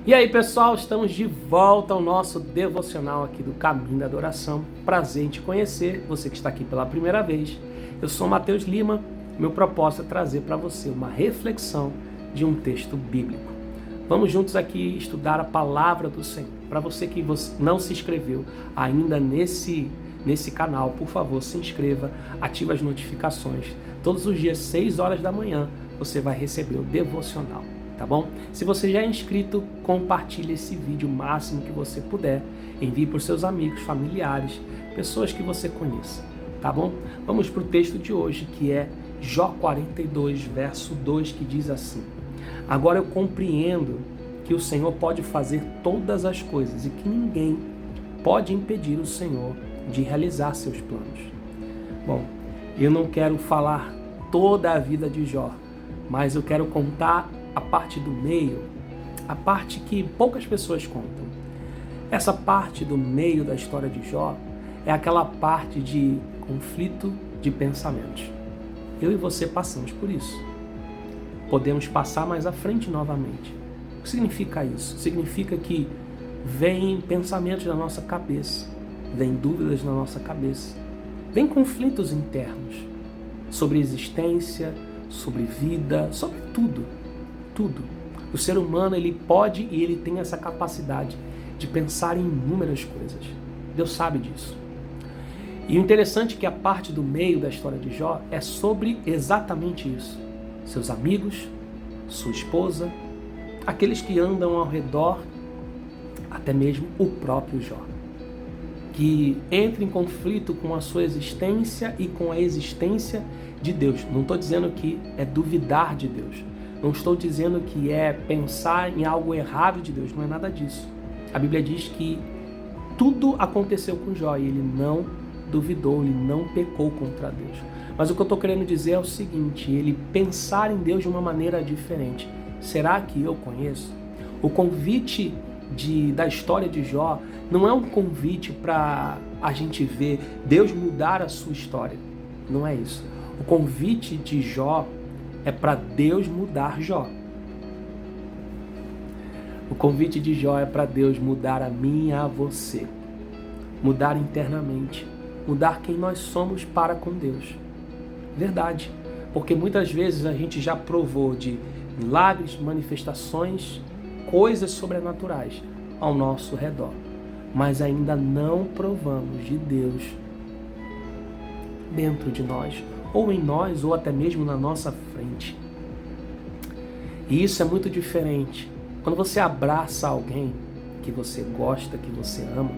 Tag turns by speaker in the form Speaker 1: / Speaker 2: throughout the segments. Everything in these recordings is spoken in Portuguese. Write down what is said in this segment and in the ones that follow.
Speaker 1: E aí, pessoal, estamos de volta ao nosso devocional aqui do Caminho da Adoração. Prazer em te conhecer, você que está aqui pela primeira vez. Eu sou Matheus Lima, meu propósito é trazer para você uma reflexão de um texto bíblico. Vamos juntos aqui estudar a palavra do Senhor. Para você que não se inscreveu ainda nesse canal, por favor, se inscreva, ative as notificações. Todos os dias, 6 horas da manhã, você vai receber o devocional. Tá bom? Se você já é inscrito, compartilhe esse vídeo o máximo que você puder. Envie para os seus amigos, familiares, pessoas que você conheça. Tá bom? Vamos para o texto de hoje, que é Jó 42, verso 2, que diz assim: Agora eu compreendo que o Senhor pode fazer todas as coisas e que ninguém pode impedir o Senhor de realizar seus planos. Bom, eu não quero falar toda a vida de Jó, mas eu quero contar a parte do meio, a parte que poucas pessoas contam. Essa parte do meio da história de Jó é aquela parte de conflito de pensamentos. Eu e você passamos por isso. Podemos passar mais à frente novamente. O que significa isso? Significa que vem pensamentos na nossa cabeça, vem dúvidas na nossa cabeça, vem conflitos internos sobre existência, sobre vida, sobre tudo. Tudo. O ser humano, ele pode e ele tem essa capacidade de pensar em inúmeras coisas. Deus sabe disso. E o interessante é que a parte do meio da história de Jó é sobre exatamente isso. Seus amigos, sua esposa, aqueles que andam ao redor, até mesmo o próprio Jó, que entra em conflito com a sua existência e com a existência de Deus. Não estou dizendo que é duvidar de Deus. Não estou dizendo que é pensar em algo errado de Deus, não é nada disso. A Bíblia diz que tudo aconteceu com Jó e ele não duvidou, ele não pecou contra Deus. Mas o que eu estou querendo dizer é o seguinte: ele pensar em Deus de uma maneira diferente. Será que eu conheço? O convite da história de Jó não é um convite para a gente ver Deus mudar a sua história. Não é isso. O convite de Jó é para Deus mudar Jó. O convite de Jó é para Deus mudar a mim e a você. Mudar internamente. Mudar quem nós somos para com Deus. Verdade. Porque muitas vezes a gente já provou de milagres, manifestações, coisas sobrenaturais ao nosso redor. Mas ainda não provamos de Deus dentro de nós, ou em nós, ou até mesmo na nossa frente. E isso é muito diferente. Quando você abraça alguém que você gosta, que você ama,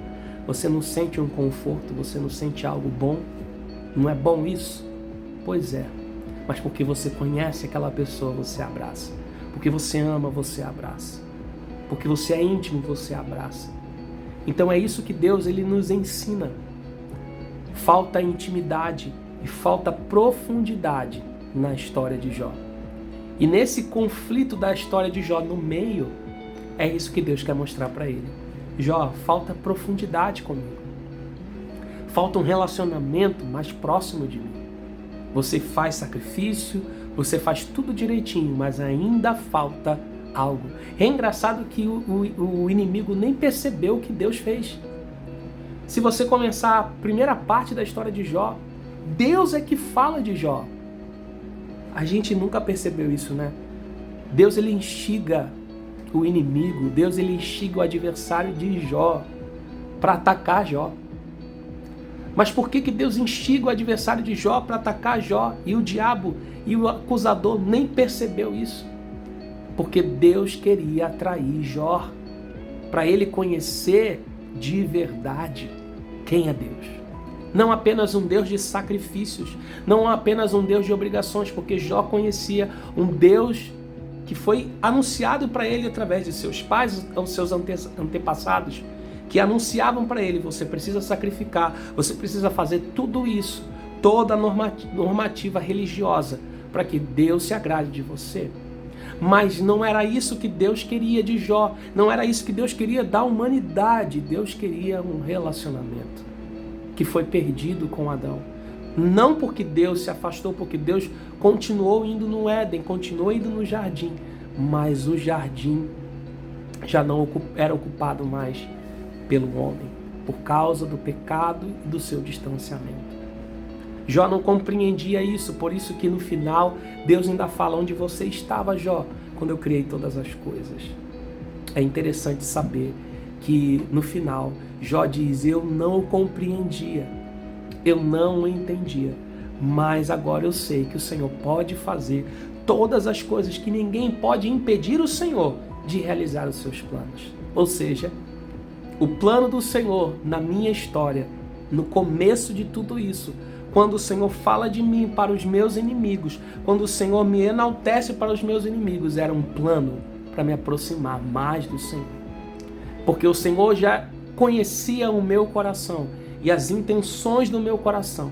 Speaker 1: você não sente um conforto, você não sente algo bom? Não é bom isso? Pois é. Mas porque você conhece aquela pessoa, você abraça. Porque você ama, você abraça. Porque você é íntimo, você abraça. Então é isso que Deus ele nos ensina. Falta intimidade e falta profundidade na história de Jó. E nesse conflito da história de Jó no meio, é isso que Deus quer mostrar para ele. Jó, falta profundidade comigo. Falta um relacionamento mais próximo de mim. Você faz sacrifício, você faz tudo direitinho, mas ainda falta algo. É engraçado que o inimigo nem percebeu o que Deus fez. Se você começar a primeira parte da história de Jó, Deus é que fala de Jó. A gente nunca percebeu isso, né? Deus ele instiga o inimigo, Deus ele instiga o adversário de Jó para atacar Jó. Mas por que Deus instiga o adversário de Jó para atacar Jó e o diabo e o acusador nem percebeu isso? Porque Deus queria atrair Jó para ele conhecer de verdade quem é Deus. Não apenas um Deus de sacrifícios, não apenas um Deus de obrigações, porque Jó conhecia um Deus que foi anunciado para ele através de seus pais ou seus antepassados, que anunciavam para ele: você precisa sacrificar, você precisa fazer tudo isso, toda a normativa religiosa, para que Deus se agrade de você. Mas não era isso que Deus queria de Jó, não era isso que Deus queria da humanidade. Deus queria um relacionamento que foi perdido com Adão. Não porque Deus se afastou, porque Deus continuou indo no Éden, continuou indo no jardim, mas o jardim já não era ocupado mais pelo homem, por causa do pecado e do seu distanciamento. Jó não compreendia isso, por isso que no final Deus ainda fala: onde você estava, Jó, quando eu criei todas as coisas. É interessante saber que no final Jó diz: eu não o compreendia, eu não o entendia, mas agora eu sei que o Senhor pode fazer todas as coisas, que ninguém pode impedir o Senhor de realizar os seus planos. Ou seja, o plano do Senhor na minha história, no começo de tudo isso, quando o Senhor fala de mim para os meus inimigos, quando o Senhor me enaltece para os meus inimigos, era um plano para me aproximar mais do Senhor. Porque o Senhor já conhecia o meu coração e as intenções do meu coração,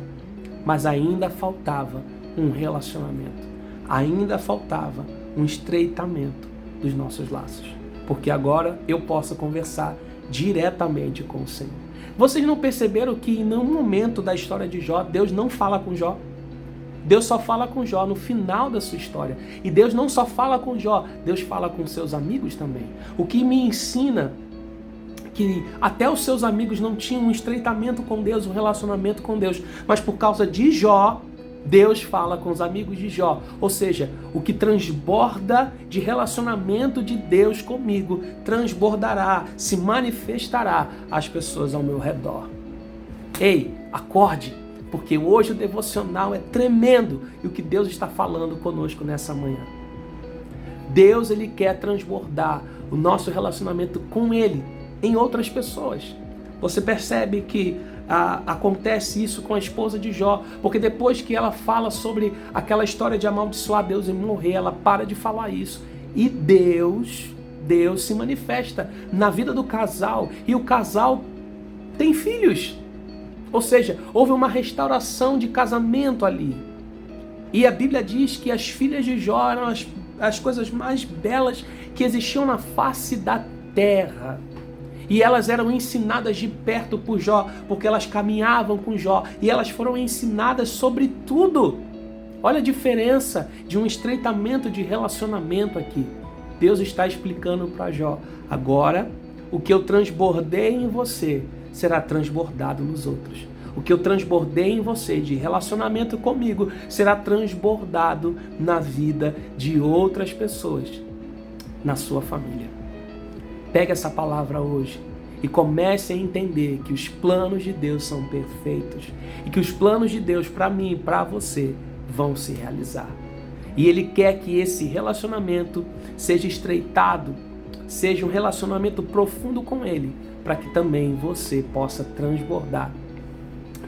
Speaker 1: mas ainda faltava um relacionamento, ainda faltava um estreitamento dos nossos laços, porque agora eu posso conversar diretamente com o Senhor. Vocês não perceberam que em nenhum momento da história de Jó, Deus não fala com Jó? Deus só fala com Jó no final da sua história. E Deus não só fala com Jó, Deus fala com seus amigos também. O que me ensina que até os seus amigos não tinham um estreitamento com Deus, um relacionamento com Deus. Mas por causa de Jó, Deus fala com os amigos de Jó. Ou seja, o que transborda de relacionamento de Deus comigo, transbordará, se manifestará às pessoas ao meu redor. Ei, acorde, porque hoje o devocional é tremendo e o que Deus está falando conosco nessa manhã. Deus, Ele quer transbordar o nosso relacionamento com Ele em outras pessoas. Você percebe que acontece isso com a esposa de Jó, porque depois que ela fala sobre aquela história de amaldiçoar Deus e morrer, ela para de falar isso. E Deus se manifesta na vida do casal, e o casal tem filhos. Ou seja, houve uma restauração de casamento ali. E a Bíblia diz que as filhas de Jó eram as coisas mais belas que existiam na face da terra. E elas eram ensinadas de perto por Jó, porque elas caminhavam com Jó. E elas foram ensinadas sobre tudo. Olha a diferença de um estreitamento de relacionamento aqui. Deus está explicando para Jó: agora, o que eu transbordei em você será transbordado nos outros. O que eu transbordei em você de relacionamento comigo será transbordado na vida de outras pessoas, na sua família. Pegue essa palavra hoje e comece a entender que os planos de Deus são perfeitos e que os planos de Deus para mim e para você vão se realizar. E Ele quer que esse relacionamento seja estreitado, seja um relacionamento profundo com Ele, para que também você possa transbordar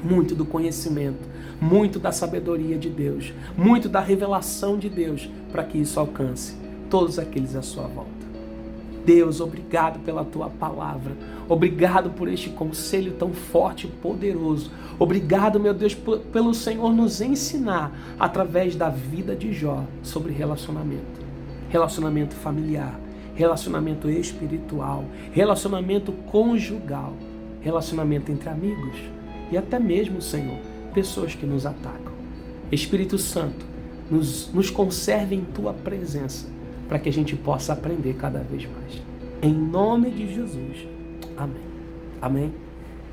Speaker 1: muito do conhecimento, muito da sabedoria de Deus, muito da revelação de Deus, para que isso alcance todos aqueles à sua volta. Deus, obrigado pela Tua palavra. Obrigado por este conselho tão forte e poderoso. Obrigado, meu Deus, pelo Senhor nos ensinar através da vida de Jó sobre relacionamento. Relacionamento familiar, relacionamento espiritual, relacionamento conjugal, relacionamento entre amigos e até mesmo, Senhor, pessoas que nos atacam. Espírito Santo, nos conserve em Tua presença, para que a gente possa aprender cada vez mais. Em nome de Jesus. Amém. Amém.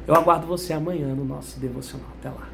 Speaker 1: Eu aguardo você amanhã no nosso devocional. Até lá.